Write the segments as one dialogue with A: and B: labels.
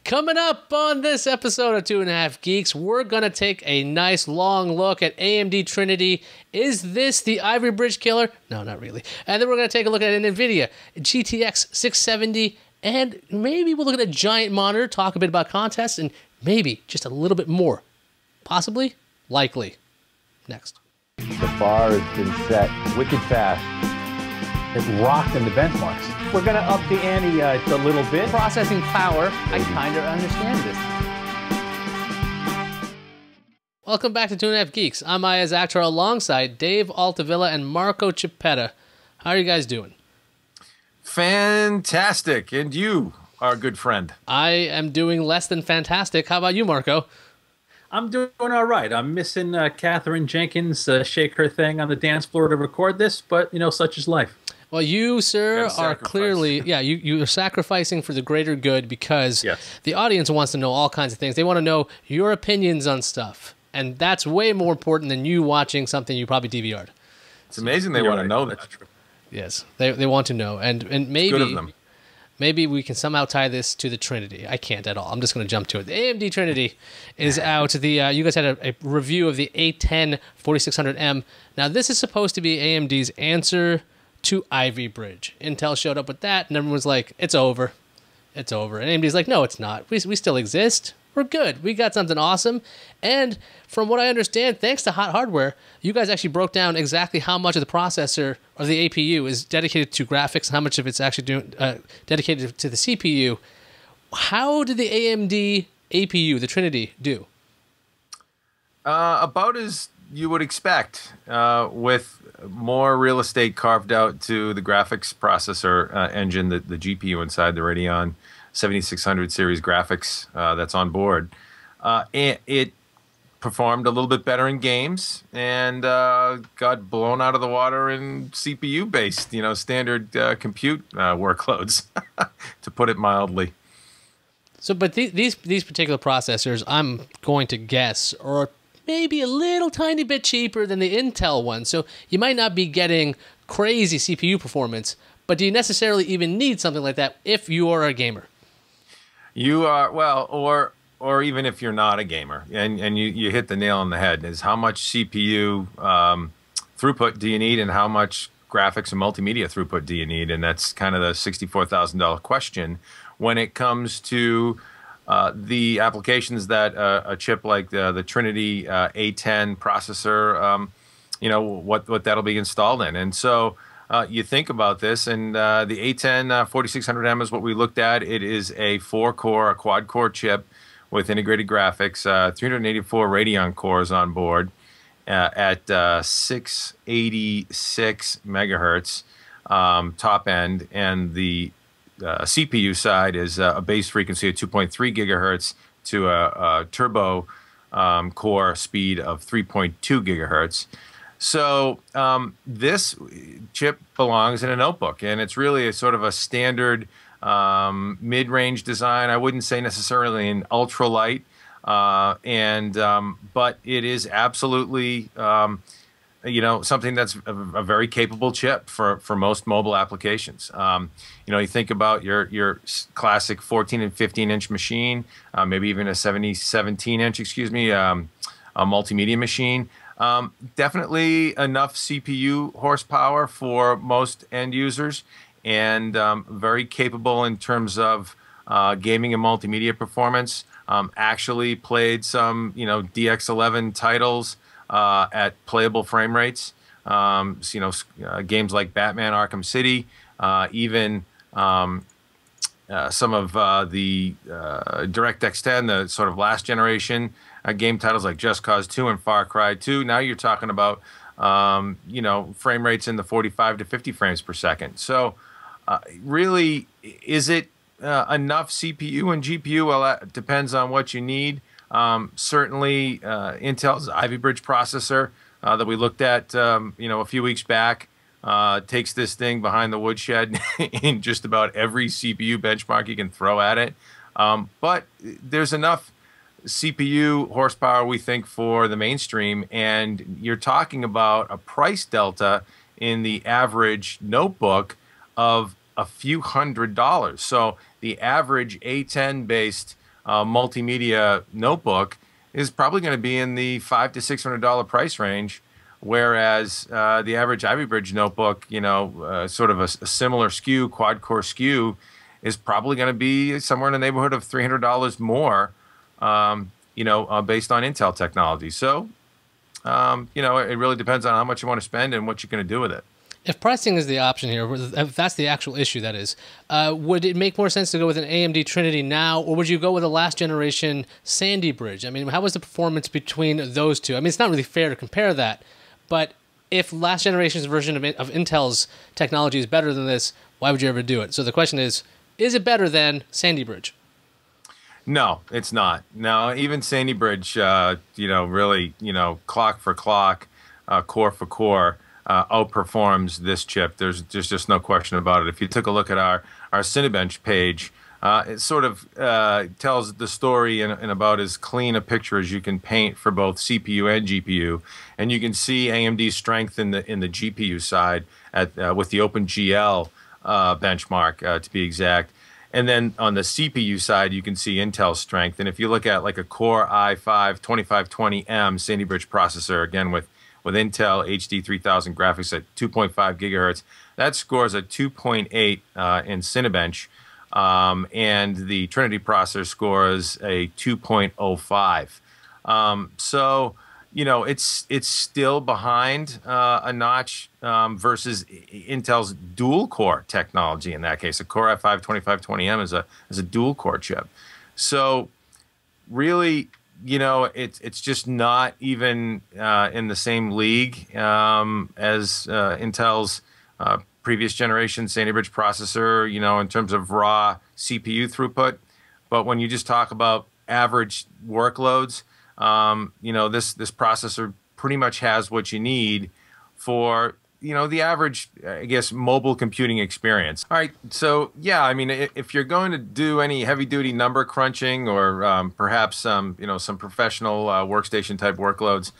A: Coming up on this episode of 2.5 Geeks, we're going to take a nice long look at AMD Trinity. Is this the Ivory Bridge killer? No, not really. And then we're going to take a look at an NVIDIA GTX 670, and maybe we'll look at a giant monitor, talk a bit about contests, and maybe just a little bit more. Possibly, likely. Next.
B: The bar has been set wicked fast. It rocked in the benchmarks. We're going to up the ante a little bit. Processing power, I kind of understand this.
A: Welcome back to 2.5 Geeks. I'm Ayaz Akhtar alongside Dave Altavilla and Marco Chiappetta. How are you guys doing?
C: Fantastic. And you, our good friend?
A: I am doing less than fantastic. How about you, Marco?
D: I'm doing all right. I'm missing Catherine Jenkins shake her thing on the dance floor to record this, but, you know, such is life.
A: Well, you, sir, are clearly, you are sacrificing for the greater good because the audience wants to know all kinds of things. They want to know your opinions on stuff, and that's way more important than you watching something you probably DVR'd.
C: It's amazing they want to know that.
A: Yes, they want to know, and maybe
C: good of them.
A: Maybe we can somehow tie this to the Trinity. I can't at all. I'm just going to jump to it. The AMD Trinity is out. You guys had a review of the A10 4600M. Now, this is supposed to be AMD's answer to Ivy Bridge. Intel showed up with that, and everyone was like, it's over. It's over. And AMD's like, no, it's not. We still exist. We're good. We got something awesome. And from what I understand, thanks to Hot Hardware, you guys actually broke down exactly how much of the processor or the APU is dedicated to graphics and how much of it's actually dedicated to the CPU. How did the AMD APU, the Trinity, do?
C: About as you would expect, with more real estate carved out to the graphics processor engine, the GPU inside the Radeon 7600 series graphics that's on board. It performed a little bit better in games and got blown out of the water in CPU-based, standard compute workloads, to put it mildly.
A: So, but these particular processors, I'm going to guess, are maybe a little tiny bit cheaper than the Intel one. So you might not be getting crazy CPU performance, but do you necessarily even need something like that if you are a gamer?
C: You are, well, or even if you're not a gamer, and you hit the nail on the head, is how much CPU throughput do you need and how much graphics and multimedia throughput do you need? And that's kind of the $64,000 question when it comes to the applications that a chip like the Trinity A10 processor, what that'll be installed in. And so you think about this, and the A10 4600M is what we looked at. It is a 4-core, a quad-core chip with integrated graphics, 384 Radeon cores on board at 686 megahertz top end, and the CPU side is a base frequency of 2.3 gigahertz to a turbo core speed of 3.2 gigahertz. So this chip belongs in a notebook, and it's really a sort of a standard mid-range design. I wouldn't say necessarily an ultralight, but it is absolutely something that's a very capable chip for most mobile applications. You think about your classic 14 and 15-inch machine, maybe even a 17-inch, a multimedia machine. Definitely enough CPU horsepower for most end users, and very capable in terms of gaming and multimedia performance. Actually played some DX11 titles at playable frame rates. Games like Batman: Arkham City, even some of the DirectX 10, the sort of last generation game titles like Just Cause 2 and Far Cry 2. Now you're talking about frame rates in the 45 to 50 frames per second. So really, is it enough CPU and GPU? Well, that depends on what you need. Certainly, Intel's Ivy Bridge processor that we looked at, a few weeks back, takes this thing behind the woodshed in just about every CPU benchmark you can throw at it. But there's enough CPU horsepower, we think, for the mainstream, and you're talking about a price delta in the average notebook of a few $100s. So the average A10 based multimedia notebook is probably going to be in the $500 to $600 price range, whereas the average Ivy Bridge notebook, sort of a similar SKU, quad-core SKU, is probably going to be somewhere in the neighborhood of $300 more, based on Intel technology. So, it really depends on how much you want to spend and what you're going to do with it.
A: If pricing is the option here, if that's the actual issue, that is, would it make more sense to go with an AMD Trinity now, or would you go with a last generation Sandy Bridge? I mean, how was the performance between those two? I mean, it's not really fair to compare that, but if last generation's version of Intel's technology is better than this, why would you ever do it? So the question is it better than Sandy Bridge?
C: No, it's not. No, even Sandy Bridge, really, clock for clock, core for core, outperforms this chip. There's just no question about it. If you took a look at our Cinebench page, it sort of tells the story in about as clean a picture as you can paint for both CPU and GPU, and you can see AMD's strength in the GPU side with the OpenGL benchmark to be exact. And then on the CPU side, you can see Intel's strength. And if you look at like a Core i5-2520M Sandy Bridge processor, again with Intel HD 3000 graphics at 2.5 gigahertz, that scores a 2.8 in Cinebench, and the Trinity processor scores a 2.05. So, it's still behind a notch versus Intel's dual core technology. In that case, a Core i5-2520M is a dual core chip. So, really, it's just not even in the same league as Intel's previous generation Sandy Bridge processor, in terms of raw CPU throughput. But when you just talk about average workloads, this processor pretty much has what you need for, the average, I guess, mobile computing experience. All right, so yeah, I mean, if you're going to do any heavy-duty number crunching or perhaps some professional workstation type workloads,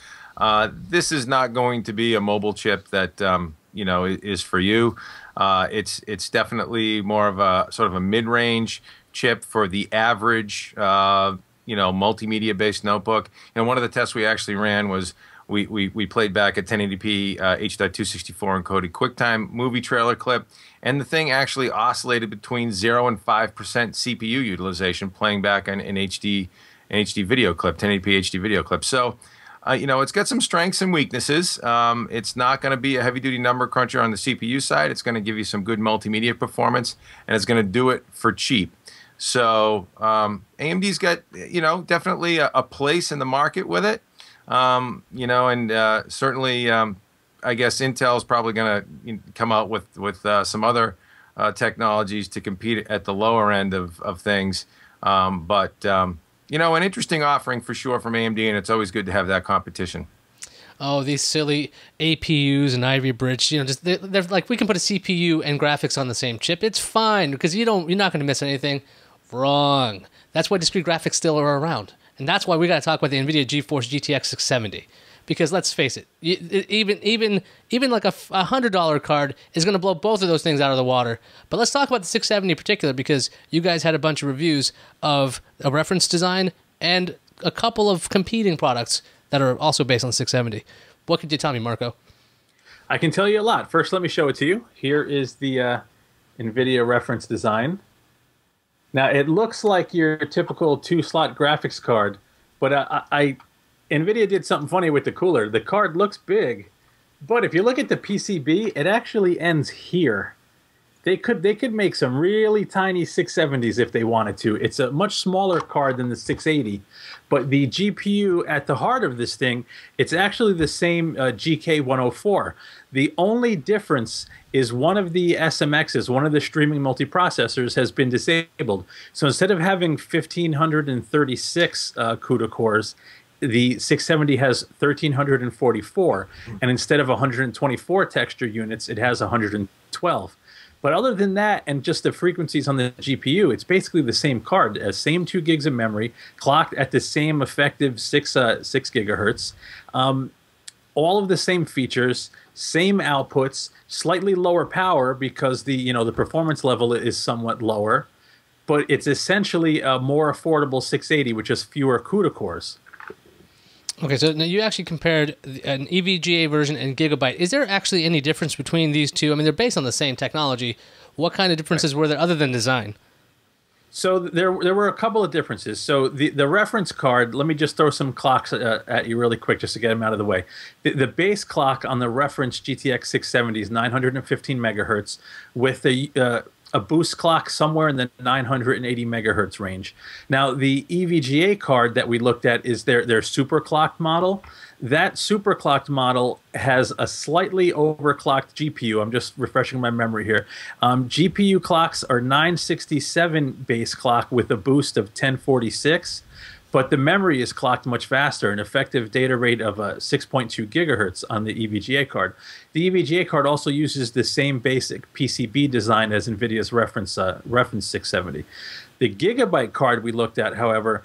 C: this is not going to be a mobile chip that is for you. It's definitely more of a sort of a mid-range chip for the average multimedia-based notebook. And one of the tests we actually ran was we played back a 1080p H.264 encoded QuickTime movie trailer clip, and the thing actually oscillated between 0 and 5% CPU utilization playing back an HD video clip, 1080p HD video clip. So, it's got some strengths and weaknesses. It's not going to be a heavy-duty number cruncher on the CPU side. It's going to give you some good multimedia performance, and it's going to do it for cheap. So AMD's got, definitely a place in the market with it. Certainly, I guess Intel's probably going to come out with some other technologies to compete at the lower end of things. But an interesting offering for sure from AMD, and it's always good to have that competition.
A: Oh, these silly APUs and Ivy Bridge, they're like, we can put a CPU and graphics on the same chip. It's fine because you're not going to miss anything. Wrong. That's why discrete graphics still are around. And that's why we got to talk about the NVIDIA GeForce GTX 670. Because let's face it, even like a $100 card is going to blow both of those things out of the water. But let's talk about the 670 in particular, because you guys had a bunch of reviews of a reference design and a couple of competing products that are also based on 670. What could you tell me, Marco?
D: I can tell you a lot. First, let me show it to you. Here is the NVIDIA reference design. Now, it looks like your typical 2-slot graphics card, but NVIDIA did something funny with the cooler. The card looks big, but if you look at the PCB, it actually ends here. They could make some really tiny 670s if they wanted to. It's a much smaller card than the 680, but the GPU at the heart of this thing, it's actually the same GK104. The only difference is one of the SMXs, one of the streaming multiprocessors, has been disabled. So instead of having 1,536 CUDA cores, the 670 has 1,344, and instead of 124 texture units, it has 112. But other than that, and just the frequencies on the GPU, it's basically the same card, same 2 gigs of memory, clocked at the same effective 6 gigahertz, all of the same features, same outputs, slightly lower power because the performance level is somewhat lower. but it's essentially a more affordable 680 with just fewer CUDA cores.
A: Okay, so now you actually compared an EVGA version and Gigabyte. Is there actually any difference between these two? I mean, they're based on the same technology. What kind of differences were there other than design?
D: So there were a couple of differences. So the reference card, let me just throw some clocks at you really quick just to get them out of the way. The base clock on the reference GTX 670 is 915 megahertz with a boost clock somewhere in the 980 megahertz range. Now, the EVGA card that we looked at is their superclocked model. That superclocked model has a slightly overclocked GPU. I'm just refreshing my memory here. GPU clocks are 967 base clock with a boost of 1046. But the memory is clocked much faster, an effective data rate of 6.2 gigahertz on the EVGA card. The EVGA card also uses the same basic PCB design as NVIDIA's reference 670. The Gigabyte card we looked at, however,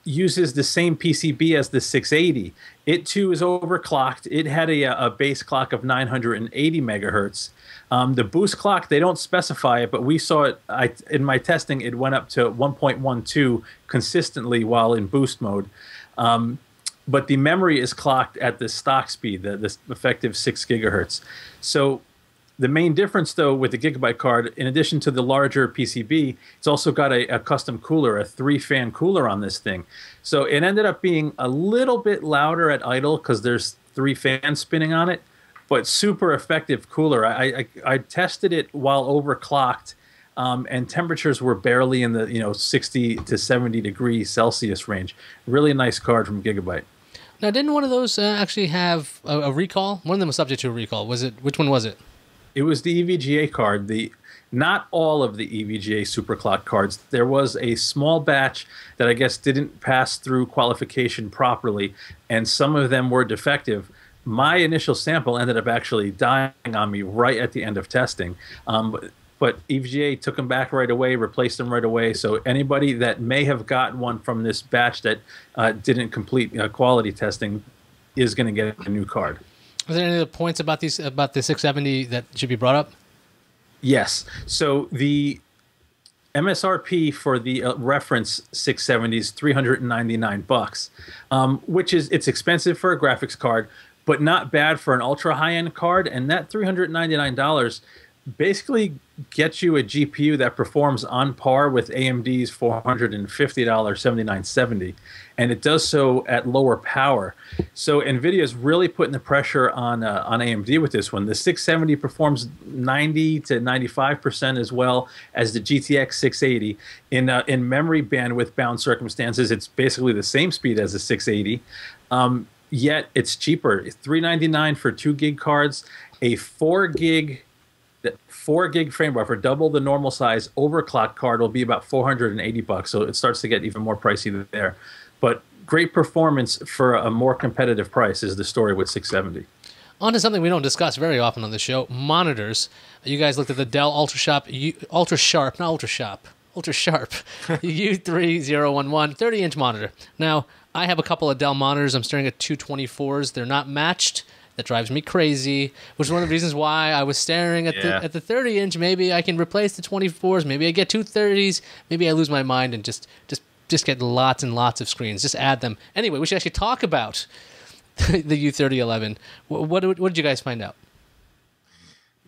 D: uses the same PCB as the 680. It too is overclocked. It had a base clock of 980 megahertz. The boost clock, they don't specify it, but we saw it in my testing. It went up to 1.12 consistently while in boost mode. But the memory is clocked at the stock speed, the effective 6 gigahertz. So the main difference, though, with the Gigabyte card, in addition to the larger PCB, it's also got a custom cooler, a 3-fan cooler on this thing. So it ended up being a little bit louder at idle because there's 3 fans spinning on it, but super effective cooler. I tested it while overclocked, and temperatures were barely in the 60 to 70 degrees Celsius range. Really nice card from Gigabyte.
A: Now, didn't one of those actually have a recall? One of them was subject to a recall. Which one was it?
D: It was the EVGA card. Not all of the EVGA superclock cards. There was a small batch that I guess didn't pass through qualification properly, and some of them were defective. My initial sample ended up actually dying on me right at the end of testing. But EVGA took them back right away, replaced them right away. So anybody that may have gotten one from this batch that didn't complete quality testing is going to get a new card.
A: Are there any other points about the 670 that should be brought up?
D: Yes. So the MSRP for the reference 670 is $399, which it's expensive for a graphics card, but not bad for an ultra high-end card. And that $399 basically gets you a GPU that performs on par with AMD's $450 7970, and it does so at lower power. So NVIDIA is really putting the pressure on AMD with this one. The 670 performs 90 to 95% as well as the GTX 680. In memory bandwidth bound circumstances, it's basically the same speed as the 680. Yet it's cheaper. It's $399 for 2 gig cards, a 4 gig frame buffer, double the normal size overclock card will be about $480. So it starts to get even more pricey there. But great performance for a more competitive price is the story with 670.
A: On to something we don't discuss very often on the show, monitors. You guys looked at the Dell UltraSharp U3011 30-inch monitor. Now, I have a couple of Dell monitors. I'm staring at 224s. They're not matched. That drives me crazy, which is one of the reasons why I was staring at the 30-inch. Maybe I can replace the 24s. Maybe I get 230s. Maybe I lose my mind and just get lots and lots of screens. Just add them. Anyway, we should actually talk about the U3011. What did you guys find out?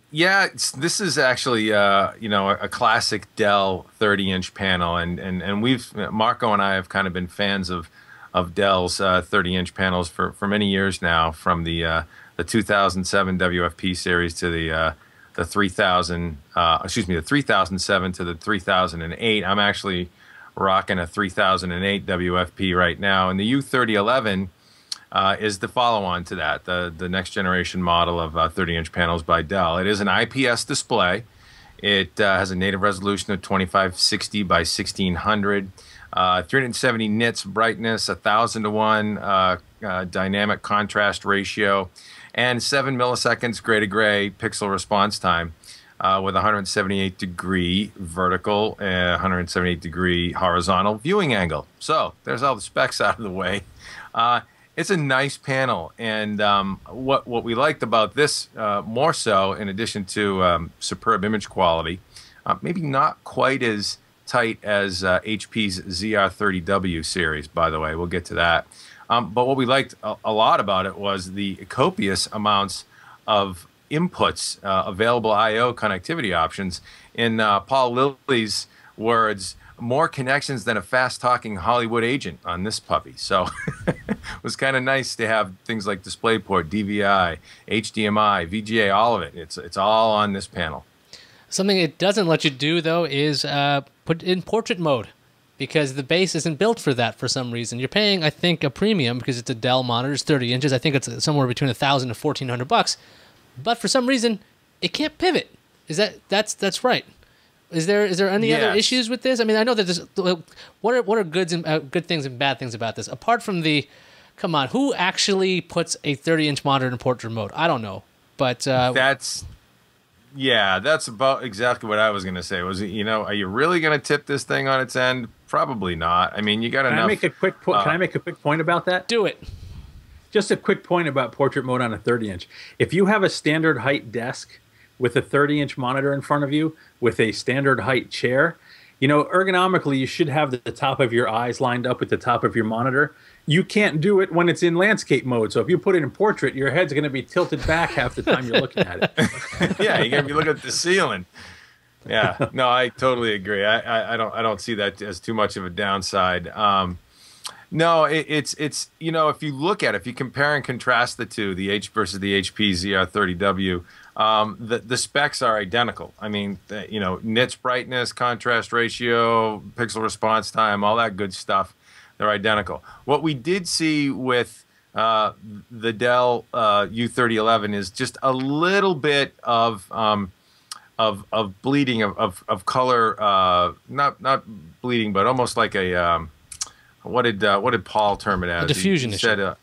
C: Yeah, this is actually a classic Dell 30-inch panel, and Marco and I have kind of been fans of Dell's 30-inch panels for many years now, from the 2007 WFP series to the 3007 to the 3008. I'm actually rocking a 3008 WFP right now, and the U3011 is the follow-on to that, the next generation model of 30-inch panels by Dell. It is an IPS display. It has a native resolution of 2560 by 1600. 370 nits brightness, 1,000 to 1 dynamic contrast ratio, and 7 milliseconds gray to gray pixel response time with 178 degree vertical and 178 degree horizontal viewing angle. So there's all the specs out of the way. It's a nice panel, and what we liked about this more so, in addition to superb image quality, maybe not quite as tight as HP's ZR30W series, by the way. We'll get to that. But what we liked a lot about it was the copious amounts of inputs, available I/O connectivity options. In Paul Lilly's words, more connections than a fast-talking Hollywood agent on this puppy. So it was kind of nice to have things like DisplayPort, DVI, HDMI, VGA, all of it. It's all on this panel.
A: Something it doesn't let you do, though, is put in portrait mode, because the base isn't built for that for some reason. You're paying, I think, a premium because it's a Dell monitor. It's 30 inches. I think it's somewhere between $1,000 and $1,400. But for some reason, it can't pivot. That's right? Is there any other issues with this? I mean, I know that this. What are good things and bad things about this? Apart from come on, who actually puts a 30-inch monitor in portrait mode? I don't know, but
C: that's about exactly what I was going to say. Was are you really going to tip this thing on its end? Probably not. I mean, you got enough.
D: Can I make a quick point? Can I make a quick point about that?
A: Do it.
D: Just a quick point about portrait mode on a 30-inch. If you have a standard height desk with a 30-inch monitor in front of you with a standard height chair, ergonomically, you should have the top of your eyes lined up with the top of your monitor. You can't do it when it's in landscape mode. So if you put it in portrait, your head's going to be tilted back half the time you're looking at it.
C: Yeah, you're going to be looking at the ceiling. Yeah, no, I totally agree. I don't see that as too much of a downside. No, it's if you look at it, if you compare and contrast the two, the H versus the HP ZR30W, the specs are identical. I mean, nits brightness, contrast ratio, pixel response time, all that good stuff, they're identical. What we did see with the Dell U3011 is just a little bit of bleeding of color, not bleeding, but almost like a what did Paul term it as?
A: A diffusion issue.
C: Said,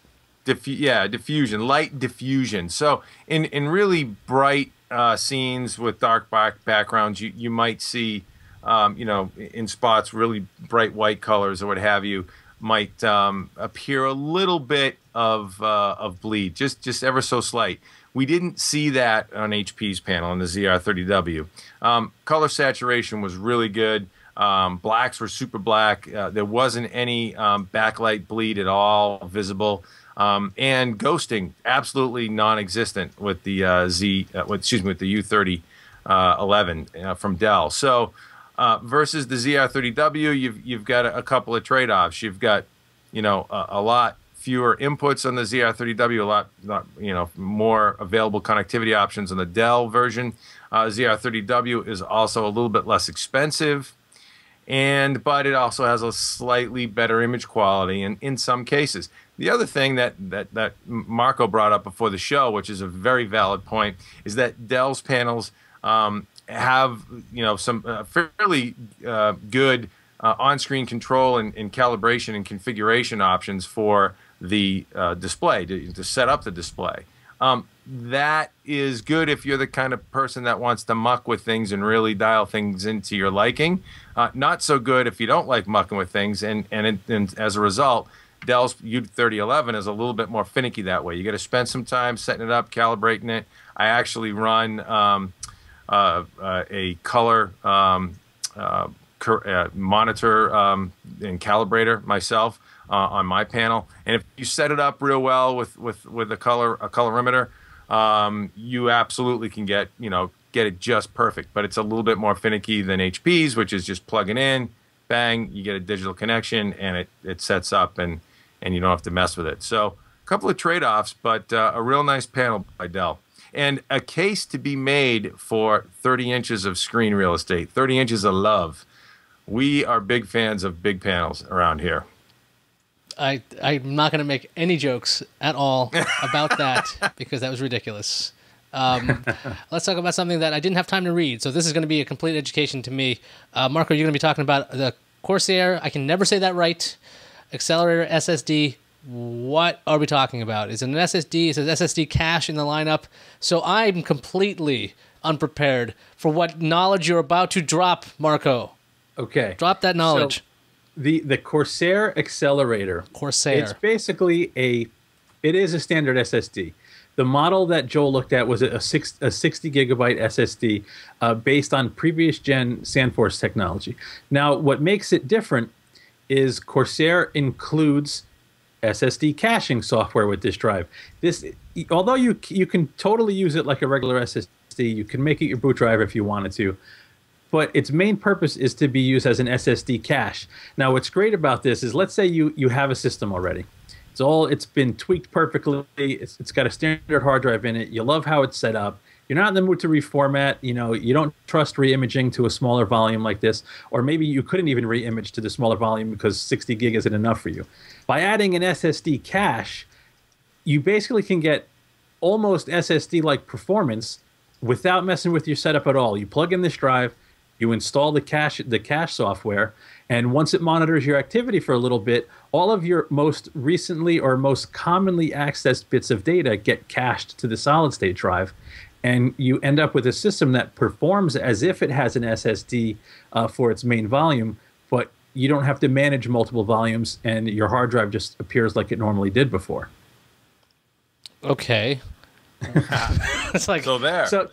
C: diffusion, light diffusion. So in really bright scenes with dark backgrounds, you might see, in spots, really bright white colors or what have you, might appear a little bit of bleed, just ever so slight. We didn't see that on HP's panel on the ZR30W. Color saturation was really good. Blacks were super black. There wasn't any backlight bleed at all visible. And ghosting absolutely non-existent with the with the U3011 from Dell. So versus the ZR30W, you've got a couple of trade-offs. You've got a lot fewer inputs on the ZR30W, a lot more available connectivity options on the Dell version. ZR30W is also a little bit less expensive, but it also has a slightly better image quality in some cases. The other thing that Marco brought up before the show, which is a very valid point, is that Dell's panels have some fairly good on-screen control and calibration and configuration options for the display to set up the display. That is good if you're the kind of person that wants to muck with things and really dial things into your liking. Not so good if you don't like mucking with things, and as a result, Dell's U3011 is a little bit more finicky that way. You got to spend some time setting it up, calibrating it. I actually run a color monitor and calibrator myself on my panel, and if you set it up real well with a colorimeter, you absolutely can get it just perfect. But it's a little bit more finicky than HP's, which is just plug it in, bang, you get a digital connection, and it sets up, and you don't have to mess with it. So a couple of trade-offs, but a real nice panel by Dell. And a case to be made for 30 inches of screen real estate, 30 inches of love. We are big fans of big panels around here.
A: I'm not going to make any jokes at all about that because that was ridiculous. Let's talk about something that I didn't have time to read, so this is going to be a complete education to me. Marco, you're going to be talking about the Corsair, I can never say that right, accelerator SSD. What are we talking about? Is it an SSD? Is it SSD cache in the lineup? So I'm completely unprepared for what knowledge you're about to drop, Marco.
D: Okay.
A: Drop that knowledge.
D: So the Corsair accelerator.
A: Corsair.
D: It's basically it is a standard SSD, The model that Joel looked at was a 60 gigabyte SSD based on previous gen SandForce technology. Now, what makes it different is Corsair includes SSD caching software with this drive. Although you can totally use it like a regular SSD, you can make it your boot drive if you wanted to, but its main purpose is to be used as an SSD cache. Now, what's great about this is, let's say you have a system already. It's been tweaked perfectly. It's got a standard hard drive in it. You love how it's set up. You're not in the mood to reformat. You don't trust re-imaging to a smaller volume like this, or maybe you couldn't even re-image to the smaller volume because 60 gig isn't enough for you. By adding an SSD cache, you basically can get almost SSD-like performance without messing with your setup at all. You plug in this drive, you install the cache software, and once it monitors your activity for a little bit, all of your most recently or most commonly accessed bits of data get cached to the solid-state drive, and you end up with a system that performs as if it has an SSD for its main volume, but you don't have to manage multiple volumes, and your hard drive just appears like it normally did before.
A: Okay. It's like
C: So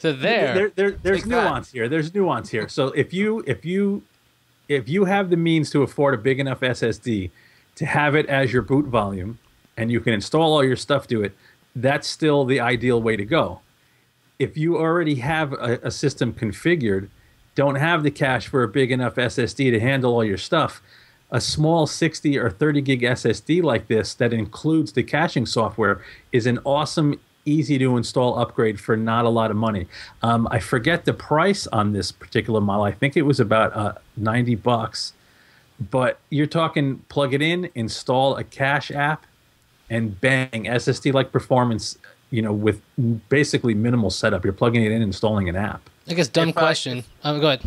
C: there.
D: There's nuance here. There's nuance here. So if you have the means to afford a big enough SSD to have it as your boot volume, and you can install all your stuff to it, that's still the ideal way to go. If you already have a system configured, don't have the cache for a big enough SSD to handle all your stuff, a small 60 or 30 gig SSD like this that includes the caching software is an awesome, easy to install upgrade for not a lot of money. I forget the price on this particular model. I think it was about $90, but you're talking plug it in, install a cache app, and bang, SSD-like performance, with basically minimal setup. You're plugging it in, installing an app.
A: I guess dumb question. Go ahead.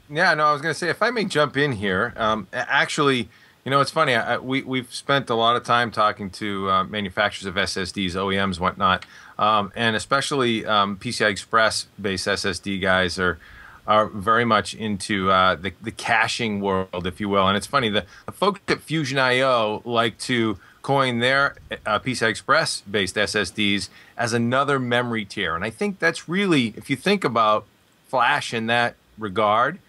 C: Yeah, no, I was going to say, if I may jump in here, actually, it's funny. We've spent a lot of time talking to manufacturers of SSDs, OEMs, whatnot, and especially PCI Express-based SSD guys are very much into the caching world, if you will. And it's funny, the folks at Fusion IO like to coin their PCI Express-based SSDs as another memory tier. And I think that's really, if you think about Flash in that regard,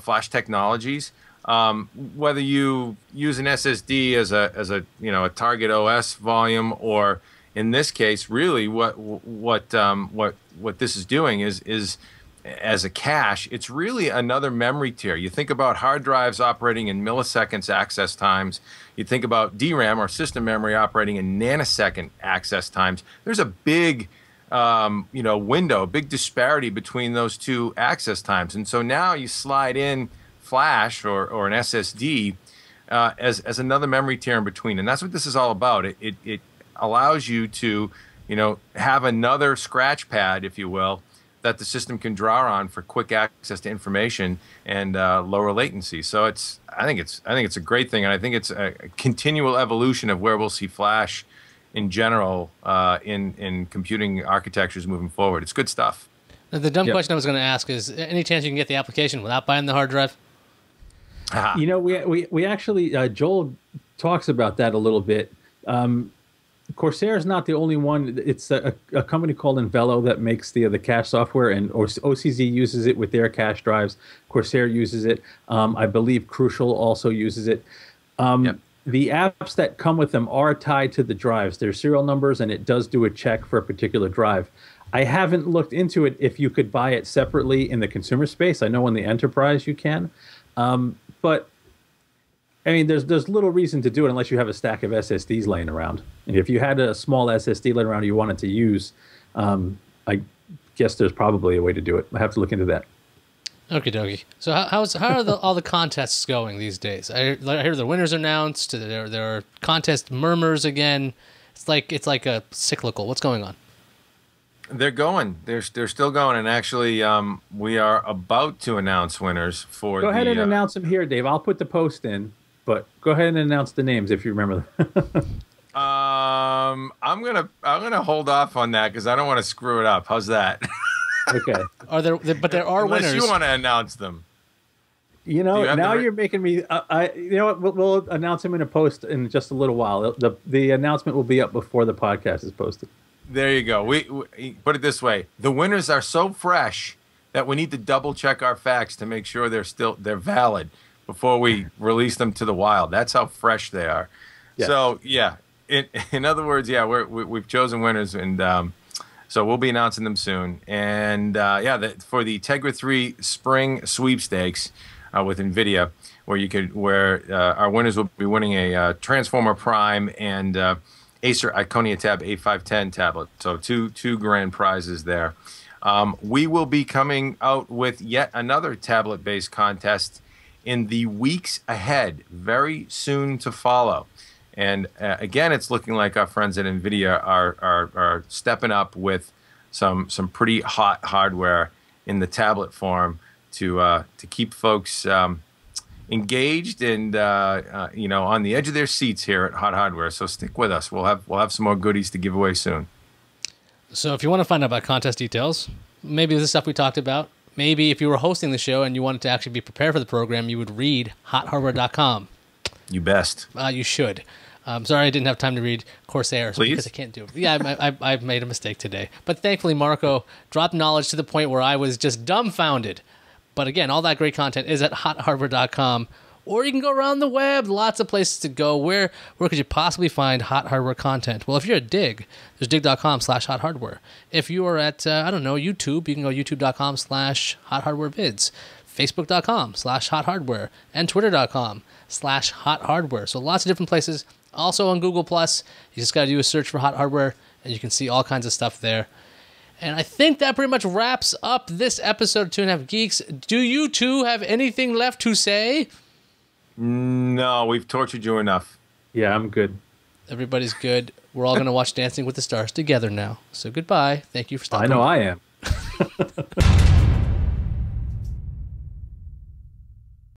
C: Flash technologies, whether you use an SSD as a target OS volume, or in this case, really what this is doing is as a cache, it's really another memory tier. You think about hard drives operating in milliseconds access times. You think about DRAM or system memory operating in nanosecond access times. There's a big window, a big disparity between those two access times. And so now you slide in Flash or an SSD as another memory tier in between. And that's what this is all about. It allows you to, have another scratch pad, if you will, that the system can draw on for quick access to information and lower latency. So I think it's a great thing, and I think it's a continual evolution of where we'll see Flash in general in computing architectures moving forward. It's good stuff.
A: Now, the dumb question I was going to ask is, any chance you can get the application without buying the hard drive?
D: We actually, Joel talks about that a little bit. Corsair is not the only one. It's a company called Envelo that makes the cache software, and OCZ uses it with their cache drives. Corsair uses it. I believe Crucial also uses it. The apps that come with them are tied to the drives. They're serial numbers, and it does do a check for a particular drive. I haven't looked into it if you could buy it separately in the consumer space. I know in the enterprise you can. But I mean, there's little reason to do it unless you have a stack of SSDs laying around. And if you had a small SSD laying around you wanted to use, I guess there's probably a way to do it. I have to look into that.
A: Okie dokie. So how are all the contests going these days? I hear the winners announced. There are contest murmurs again. It's like a cyclical. What's going on?
C: They're going. They're still going. And actually, we are about to announce winners for.
D: Go ahead and announce them here, Dave. I'll put the post in. But go ahead and announce the names if you remember them.
C: I'm gonna hold off on that because I don't want to screw it up. How's that?
D: Okay.
A: But there are
C: Unless
A: winners.
C: you want to announce them.
D: Now you're making me. You know what? We'll announce them in a post in just a little while. The announcement will be up before the podcast is posted.
C: There you go. We put it this way: the winners are so fresh that we need to double check our facts to make sure they're valid before we release them to the wild. That's how fresh they are. Yes. So yeah, in other words, yeah, we've chosen winners, and so we'll be announcing them soon. And for the Tegra 3 Spring Sweepstakes with NVIDIA, where our winners will be winning a Transformer Prime and Acer Iconia Tab A510 tablet. So two grand prizes there. We will be coming out with yet another tablet-based contest in the weeks ahead, very soon to follow. And again, it's looking like our friends at NVIDIA are stepping up with some pretty hot hardware in the tablet form to keep folks engaged and on the edge of their seats here at Hot Hardware. So stick with us. We'll have some more goodies to give away soon.
A: So if you want to find out about contest details, maybe the stuff we talked about, maybe if you were hosting the show and you wanted to actually be prepared for the program, you would read HotHardware.com.
C: You best.
A: You should. I'm sorry I didn't have time to read Corsair because I can't do it. Yeah, I've made a mistake today. But thankfully, Marco dropped knowledge to the point where I was just dumbfounded. But again, all that great content is at HotHardware.com. Or you can go around the web. Lots of places to go. Where could you possibly find Hot Hardware content? Well, if you're at Dig, there's dig.com/HotHardware. If you are at, YouTube, you can go youtube.com/HotHardwareVids, facebook.com/HotHardware, and twitter.com/HotHardware. So lots of different places. Also on Google+, you just got to do a search for Hot Hardware, and you can see all kinds of stuff there. And I think that pretty much wraps up this episode of 2.5 Geeks. Do you two have anything left to say?
C: No, we've tortured you enough.
D: Yeah, I'm good.
A: Everybody's good. We're all going to watch Dancing with the Stars together now. So goodbye. Thank you for stopping.
D: I know I am.